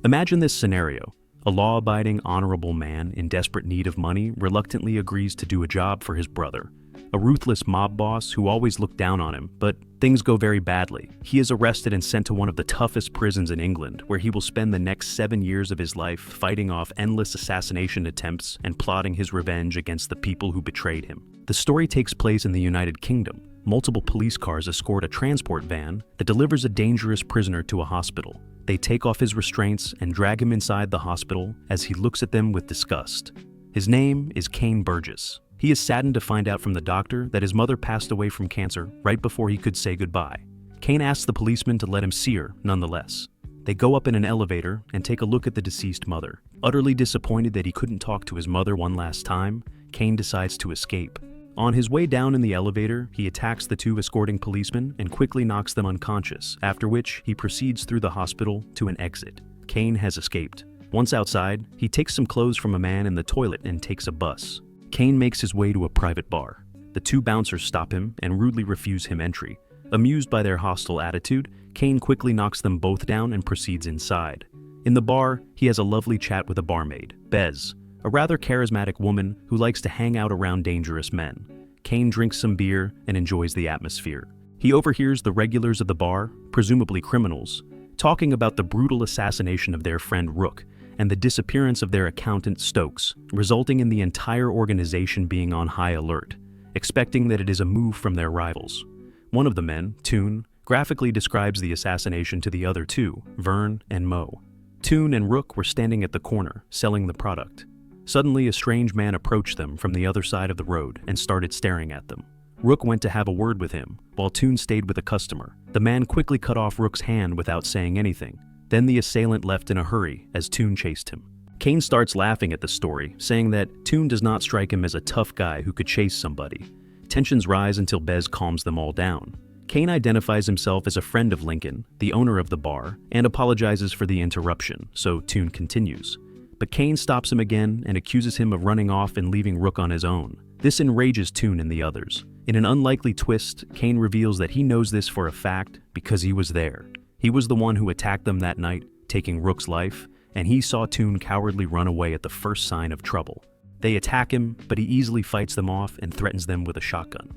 Imagine this scenario. A law-abiding, honorable man in desperate need of money reluctantly agrees to do a job for his brother. A ruthless mob boss who always looked down on him, but things go very badly. He is arrested and sent to one of the toughest prisons in England, where he will spend the next 7 years of his life fighting off endless assassination attempts and plotting his revenge against the people who betrayed him. The story takes place in the United Kingdom. Multiple police cars escort a transport van that delivers a dangerous prisoner to a hospital. They take off his restraints and drag him inside the hospital as he looks at them with disgust. His name is Cain Burgess. He is saddened to find out from the doctor that his mother passed away from cancer right before he could say goodbye. Cain asks the policeman to let him see her nonetheless. They go up in an elevator and take a look at the deceased mother. Utterly disappointed that he couldn't talk to his mother one last time, Cain decides to escape. On his way down in the elevator, he attacks the two escorting policemen and quickly knocks them unconscious, after which he proceeds through the hospital to an exit. Cain has escaped. Once outside, he takes some clothes from a man in the toilet and takes a bus. Cain makes his way to a private bar. The two bouncers stop him and rudely refuse him entry. Amused by their hostile attitude, Cain quickly knocks them both down and proceeds inside. In the bar, he has a lovely chat with a barmaid, Bez, a rather charismatic woman who likes to hang out around dangerous men. Cain drinks some beer and enjoys the atmosphere. He overhears the regulars of the bar, presumably criminals, talking about the brutal assassination of their friend Rook and the disappearance of their accountant Stokes, resulting in the entire organization being on high alert, expecting that it is a move from their rivals. One of the men, Toon, graphically describes the assassination to the other two, Vern and Mo. Toon and Rook were standing at the corner, selling the product. Suddenly, a strange man approached them from the other side of the road and started staring at them. Rook went to have a word with him, while Toon stayed with a customer. The man quickly cut off Rook's hand without saying anything. Then the assailant left in a hurry as Toon chased him. Cain starts laughing at the story, saying that Toon does not strike him as a tough guy who could chase somebody. Tensions rise until Bez calms them all down. Cain identifies himself as a friend of Lincoln, the owner of the bar, and apologizes for the interruption, so Toon continues. But Cain stops him again and accuses him of running off and leaving Rook on his own. This enrages Toon and the others. In an unlikely twist, Cain reveals that he knows this for a fact because he was there. He was the one who attacked them that night, taking Rook's life, and he saw Toon cowardly run away at the first sign of trouble. They attack him, but he easily fights them off and threatens them with a shotgun.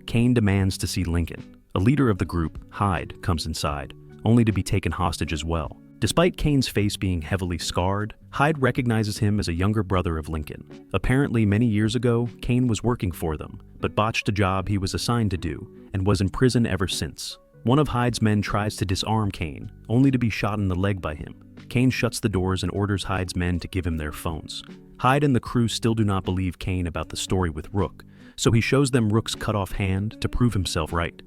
Cain demands to see Lincoln. A leader of the group, Hyde, comes inside, only to be taken hostage as well. Despite Cain's face being heavily scarred, Hyde recognizes him as a younger brother of Lincoln. Apparently, many years ago, Cain was working for them, but botched a job he was assigned to do, and was in prison ever since. One of Hyde's men tries to disarm Cain, only to be shot in the leg by him. Cain shuts the doors and orders Hyde's men to give him their phones. Hyde and the crew still do not believe Cain about the story with Rook, so he shows them Rook's cut-off hand to prove himself right.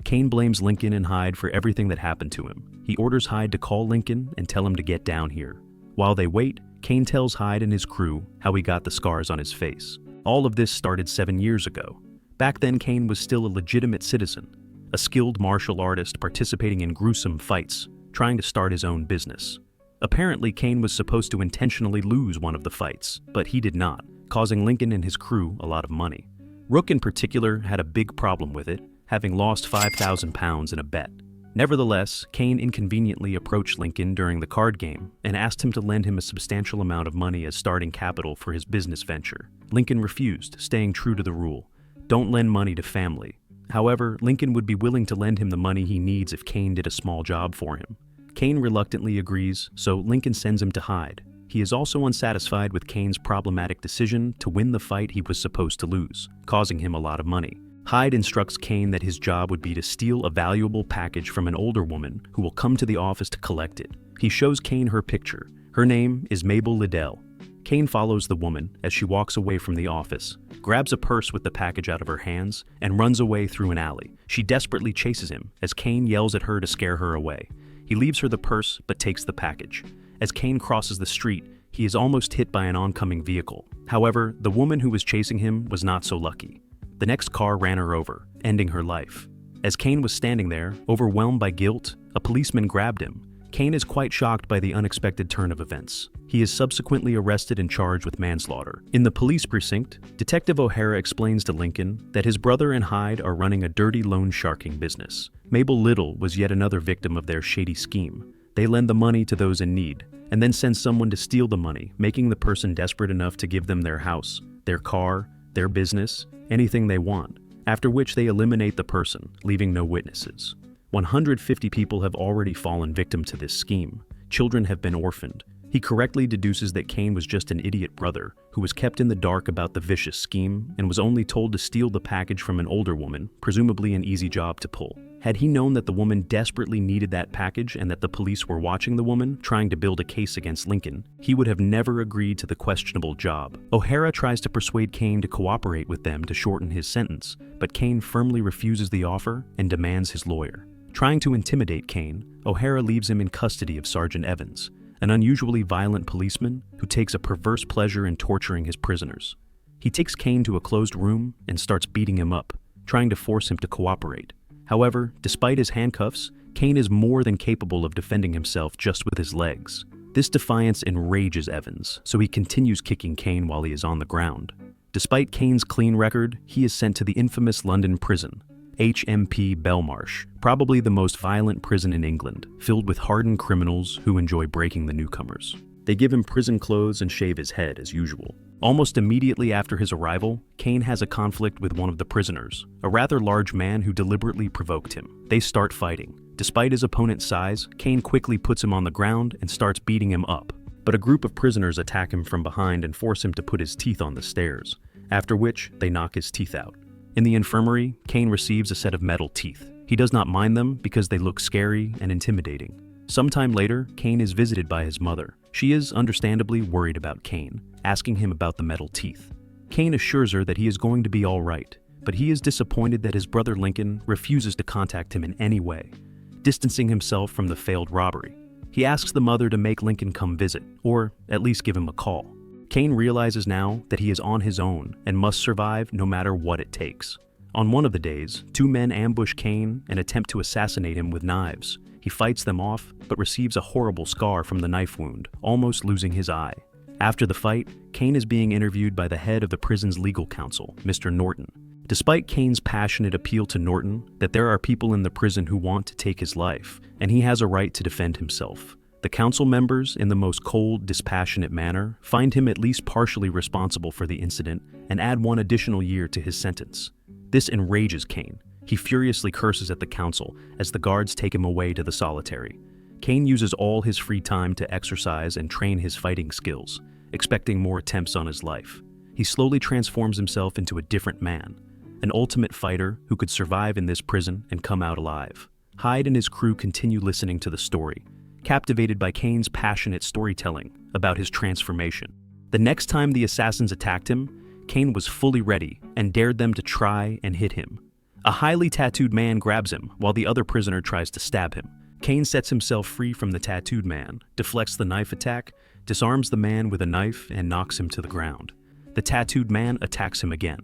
Cain blames Lincoln and Hyde for everything that happened to him. He orders Hyde to call Lincoln and tell him to get down here. While they wait, Cain tells Hyde and his crew how he got the scars on his face. All of this started 7 years ago. Back then, Cain was still a legitimate citizen, a skilled martial artist participating in gruesome fights, trying to start his own business. Apparently, Cain was supposed to intentionally lose one of the fights, but he did not, causing Lincoln and his crew a lot of money. Rook in particular had a big problem with it, having lost £5,000 in a bet. Nevertheless, Cain inconveniently approached Lincoln during the card game and asked him to lend him a substantial amount of money as starting capital for his business venture. Lincoln refused, staying true to the rule: don't lend money to family. However, Lincoln would be willing to lend him the money he needs if Cain did a small job for him. Cain reluctantly agrees, so Lincoln sends him to Hyde. He is also unsatisfied with Cain's problematic decision to win the fight he was supposed to lose, causing him a lot of money. Hyde instructs Cain that his job would be to steal a valuable package from an older woman who will come to the office to collect it. He shows Cain her picture. Her name is Mabel Liddell. Cain follows the woman as she walks away from the office, grabs a purse with the package out of her hands, and runs away through an alley. She desperately chases him as Cain yells at her to scare her away. He leaves her the purse but takes the package. As Cain crosses the street, he is almost hit by an oncoming vehicle. However, the woman who was chasing him was not so lucky. The next car ran her over, ending her life. As Cain was standing there, overwhelmed by guilt, a policeman grabbed him. Cain is quite shocked by the unexpected turn of events. He is subsequently arrested and charged with manslaughter. In the police precinct, Detective O'Hara explains to Lincoln that his brother and Hyde are running a dirty loan sharking business. Mabel Little was yet another victim of their shady scheme. They lend the money to those in need, and then send someone to steal the money, making the person desperate enough to give them their house, their car, their business, anything they want, after which they eliminate the person, leaving no witnesses. 150 people have already fallen victim to this scheme. Children have been orphaned. He correctly deduces that Cain was just an idiot brother who was kept in the dark about the vicious scheme and was only told to steal the package from an older woman, presumably an easy job to pull. Had he known that the woman desperately needed that package and that the police were watching the woman, trying to build a case against Lincoln, he would have never agreed to the questionable job. O'Hara tries to persuade Cain to cooperate with them to shorten his sentence, but Cain firmly refuses the offer and demands his lawyer. Trying to intimidate Cain, O'Hara leaves him in custody of Sergeant Evans, an unusually violent policeman who takes a perverse pleasure in torturing his prisoners. He takes Cain to a closed room and starts beating him up, trying to force him to cooperate. However, despite his handcuffs, Cain is more than capable of defending himself just with his legs. This defiance enrages Evans, so he continues kicking Cain while he is on the ground. Despite Cain's clean record, he is sent to the infamous London prison, HMP Belmarsh, probably the most violent prison in England, filled with hardened criminals who enjoy breaking the newcomers. They give him prison clothes and shave his head as usual. Almost immediately after his arrival, Cain has a conflict with one of the prisoners, a rather large man who deliberately provoked him. They start fighting. Despite his opponent's size, Cain quickly puts him on the ground and starts beating him up. But a group of prisoners attack him from behind and force him to put his teeth on the stairs, after which they knock his teeth out. In the infirmary, Cain receives a set of metal teeth. He does not mind them because they look scary and intimidating. Sometime later, Cain is visited by his mother. She is understandably worried about Cain, asking him about the metal teeth. Cain assures her that he is going to be all right, but he is disappointed that his brother Lincoln refuses to contact him in any way, distancing himself from the failed robbery. He asks the mother to make Lincoln come visit, or at least give him a call. Cain realizes now that he is on his own and must survive no matter what it takes. On one of the days, two men ambush Cain and attempt to assassinate him with knives. He fights them off, but receives a horrible scar from the knife wound, almost losing his eye. After the fight, Cain is being interviewed by the head of the prison's legal counsel, Mr. Norton. Despite Cain's passionate appeal to Norton that there are people in the prison who want to take his life, and he has a right to defend himself, the council members, in the most cold, dispassionate manner, find him at least partially responsible for the incident and add 1 additional year to his sentence. This enrages Cain. He furiously curses at the council as the guards take him away to the solitary. Cain uses all his free time to exercise and train his fighting skills, expecting more attempts on his life. He slowly transforms himself into a different man, an ultimate fighter who could survive in this prison and come out alive. Hyde and his crew continue listening to the story, captivated by Cain's passionate storytelling about his transformation. The next time the assassins attacked him, Cain was fully ready and dared them to try and hit him. A highly tattooed man grabs him while the other prisoner tries to stab him. Cain sets himself free from the tattooed man, deflects the knife attack, disarms the man with a knife, and knocks him to the ground. The tattooed man attacks him again.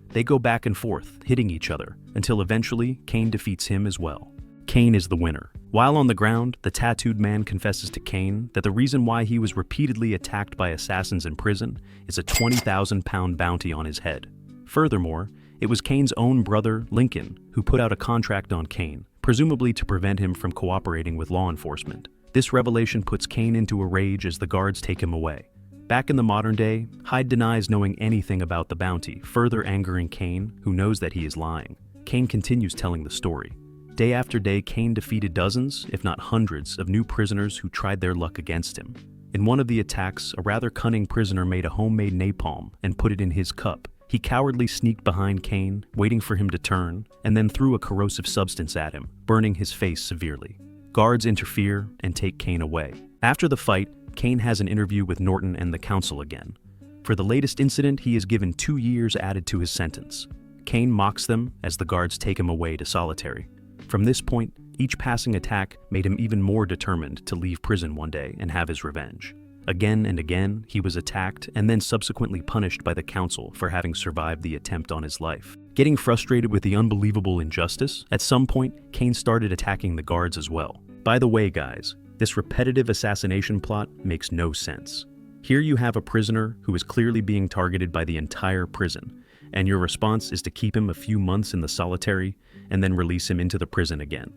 They go back and forth, hitting each other, until eventually Cain defeats him as well. Cain is the winner. While on the ground, the tattooed man confesses to Cain that the reason why he was repeatedly attacked by assassins in prison is a 20,000-pound bounty on his head. Furthermore, it was Cain's own brother, Lincoln, who put out a contract on Cain, presumably to prevent him from cooperating with law enforcement. This revelation puts Cain into a rage as the guards take him away. Back in the modern day, Hyde denies knowing anything about the bounty, further angering Cain, who knows that he is lying. Cain continues telling the story. Day after day, Cain defeated dozens, if not hundreds, of new prisoners who tried their luck against him. In one of the attacks, a rather cunning prisoner made a homemade napalm and put it in his cup. He cowardly sneaked behind Cain, waiting for him to turn, and then threw a corrosive substance at him, burning his face severely. Guards interfere and take Cain away. After the fight, Cain has an interview with Norton and the council again. For the latest incident, he is given 2 years added to his sentence. Cain mocks them as the guards take him away to solitary. From this point, each passing attack made him even more determined to leave prison one day and have his revenge. Again and again, he was attacked and then subsequently punished by the council for having survived the attempt on his life. Getting frustrated with the unbelievable injustice, at some point, Cain started attacking the guards as well. By the way, guys, this repetitive assassination plot makes no sense. Here you have a prisoner who is clearly being targeted by the entire prison, and your response is to keep him a few months in the solitary and then release him into the prison again.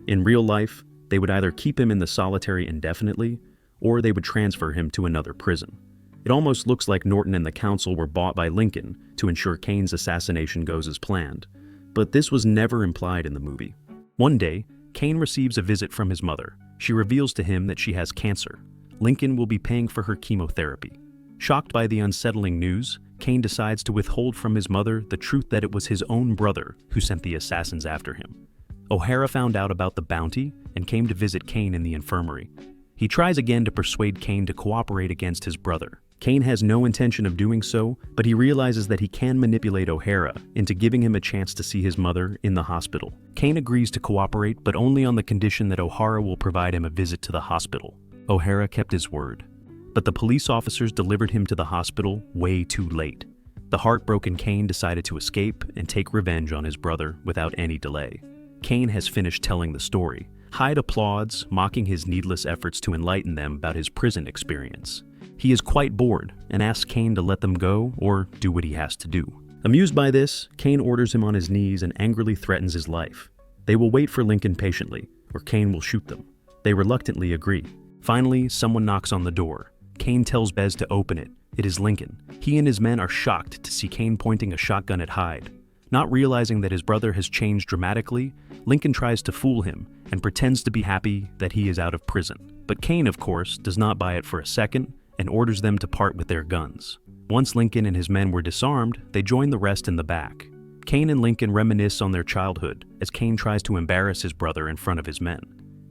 In real life, They would either keep him in the solitary indefinitely, or they would transfer him to another prison. It almost looks like Norton and the council were bought by Lincoln to ensure Cain's assassination goes as planned, but this was never implied in the movie. One day, Cain receives a visit from his mother. She reveals to him that she has cancer. Lincoln will be paying for her chemotherapy. Shocked by the unsettling news, Cain decides to withhold from his mother the truth that it was his own brother who sent the assassins after him. O'Hara found out about the bounty and came to visit Cain in the infirmary. He tries again to persuade Cain to cooperate against his brother. Cain has no intention of doing so, but he realizes that he can manipulate O'Hara into giving him a chance to see his mother in the hospital. Cain agrees to cooperate, but only on the condition that O'Hara will provide him a visit to the hospital. O'Hara kept his word, but the police officers delivered him to the hospital way too late. The heartbroken Cain decided to escape and take revenge on his brother without any delay. Cain has finished telling the story. Hyde applauds, mocking his needless efforts to enlighten them about his prison experience. He is quite bored and asks Cain to let them go or do what he has to do. Amused by this, Cain orders him on his knees and angrily threatens his life. They will wait for Lincoln patiently, or Cain will shoot them. They reluctantly agree. Finally, someone knocks on the door. Cain tells Bez to open it. It is Lincoln. He and his men are shocked to see Cain pointing a shotgun at Hyde. Not realizing that his brother has changed dramatically, Lincoln tries to fool him and pretends to be happy that he is out of prison. But Cain, of course, does not buy it for a second and orders them to part with their guns. Once Lincoln and his men were disarmed, they join the rest in the back. Cain and Lincoln reminisce on their childhood as Cain tries to embarrass his brother in front of his men.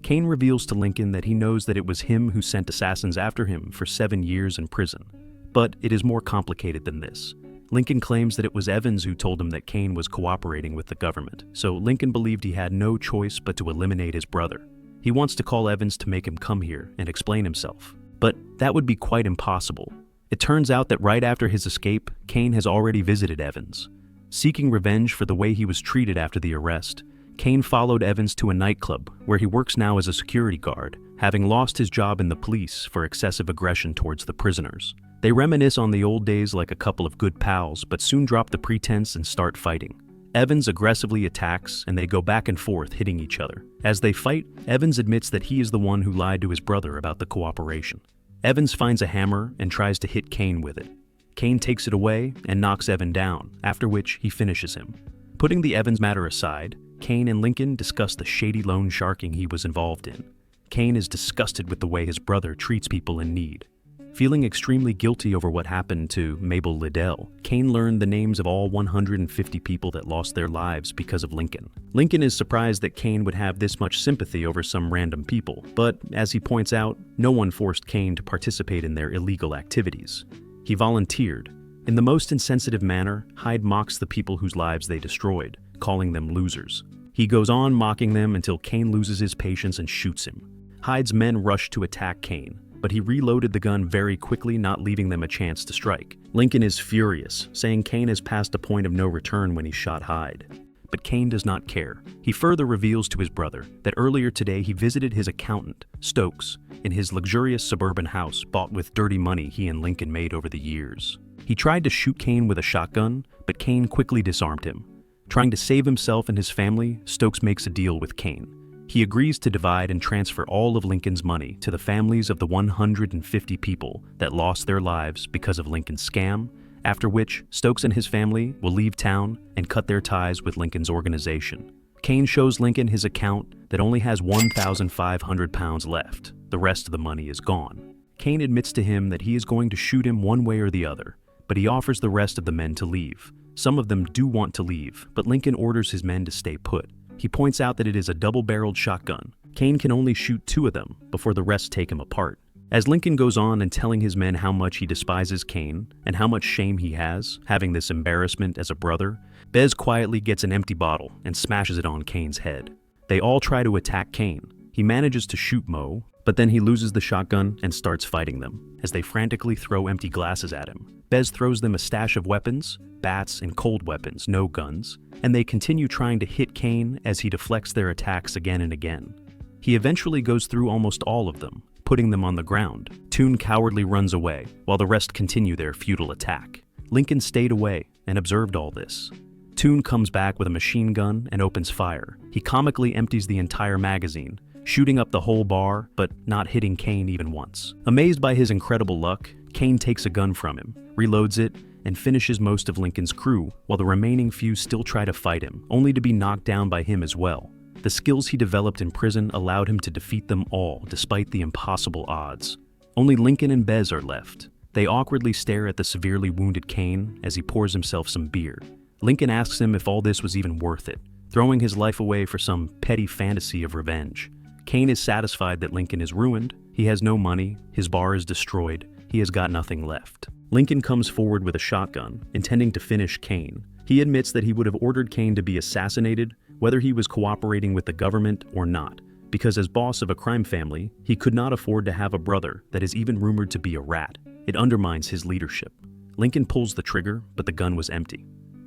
Cain reveals to Lincoln that he knows that it was him who sent assassins after him for 7 years in prison. But it is more complicated than this. Lincoln claims that it was Evans who told him that Cain was cooperating with the government, so Lincoln believed he had no choice but to eliminate his brother. He wants to call Evans to make him come here and explain himself. But that would be quite impossible. It turns out that right after his escape, Cain has already visited Evans. Seeking revenge for the way he was treated after the arrest, Cain followed Evans to a nightclub where he works now as a security guard, having lost his job in the police for excessive aggression towards the prisoners. They reminisce on the old days like a couple of good pals, but soon drop the pretense and start fighting. Evans aggressively attacks, and they go back and forth hitting each other. As they fight, Evans admits that he is the one who lied to his brother about the cooperation. Evans finds a hammer and tries to hit Cain with it. Cain takes it away and knocks Evan down, after which he finishes him. Putting the Evans matter aside, Cain and Lincoln discuss the shady loan sharking he was involved in. Cain is disgusted with the way his brother treats people in need. Feeling extremely guilty over what happened to Mabel Liddell, Cain learned the names of all 150 people that lost their lives because of Lincoln. Lincoln is surprised that Cain would have this much sympathy over some random people, but as he points out, no one forced Cain to participate in their illegal activities. He volunteered. In the most insensitive manner, Hyde mocks the people whose lives they destroyed, calling them losers. He goes on mocking them until Cain loses his patience and shoots him. Hyde's men rush to attack Cain, but he reloaded the gun very quickly, not leaving them a chance to strike. Lincoln is furious, saying Cain has passed a point of no return when he shot Hyde. But Cain does not care. He further reveals to his brother that earlier today he visited his accountant, Stokes, in his luxurious suburban house bought with dirty money he and Lincoln made over the years. He tried to shoot Cain with a shotgun, but Cain quickly disarmed him. Trying to save himself and his family, Stokes makes a deal with Cain. He agrees to divide and transfer all of Lincoln's money to the families of the 150 people that lost their lives because of Lincoln's scam, after which Stokes and his family will leave town and cut their ties with Lincoln's organization. Cain shows Lincoln his account that only has £1,500 left. The rest of the money is gone. Cain admits to him that he is going to shoot him one way or the other, but he offers the rest of the men to leave. Some of them do want to leave, but Lincoln orders his men to stay put. He points out that it is a double-barreled shotgun. Cain can only shoot 2 of them before the rest take him apart. As Lincoln goes on and telling his men how much he despises Cain and how much shame he has, having this embarrassment as a brother, Bez quietly gets an empty bottle and smashes it on Cain's head. They all try to attack Cain. He manages to shoot Mo, but then he loses the shotgun and starts fighting them, as they frantically throw empty glasses at him. Bez throws them a stash of weapons, bats and cold weapons, no guns, and they continue trying to hit Cain as he deflects their attacks again and again. He eventually goes through almost all of them, putting them on the ground. Toon cowardly runs away, while the rest continue their futile attack. Lincoln stayed away and observed all this. Toon comes back with a machine gun and opens fire. He comically empties the entire magazine, shooting up the whole bar, but not hitting Cain even once. Amazed by his incredible luck, Cain takes a gun from him, reloads it, and finishes most of Lincoln's crew, while the remaining few still try to fight him, only to be knocked down by him as well. The skills he developed in prison allowed him to defeat them all, despite the impossible odds. Only Lincoln and Bez are left. They awkwardly stare at the severely wounded Cain as he pours himself some beer. Lincoln asks him if all this was even worth it, throwing his life away for some petty fantasy of revenge. Cain is satisfied that Lincoln is ruined. He has no money, his bar is destroyed, he has got nothing left. Lincoln comes forward with a shotgun, intending to finish Cain. He admits that he would have ordered Cain to be assassinated, whether he was cooperating with the government or not, because as boss of a crime family, he could not afford to have a brother that is even rumored to be a rat. It undermines his leadership. Lincoln pulls the trigger, but the gun was empty.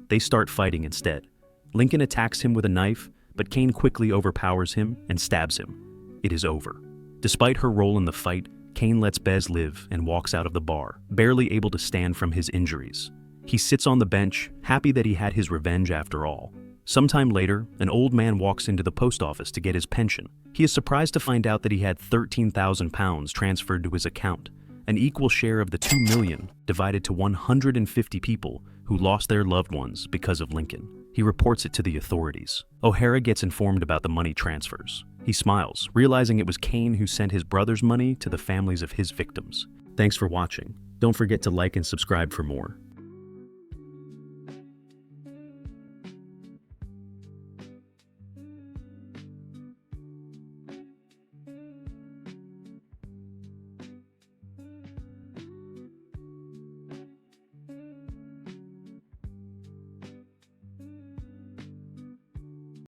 They start fighting instead. Lincoln attacks him with a knife, but Cain quickly overpowers him and stabs him. It is over. Despite her role in the fight, Cain lets Bez live and walks out of the bar, barely able to stand from his injuries. He sits on the bench, happy that he had his revenge after all. Sometime later, an old man walks into the post office to get his pension. He is surprised to find out that he had £13,000 transferred to his account, an equal share of the $2 million divided to 150 people who lost their loved ones because of Lincoln. He reports it to the authorities. O'Hara gets informed about the money transfers. He smiles, realizing it was Cain who sent his brother's money to the families of his victims. Thanks for watching. Don't forget to like and subscribe for more.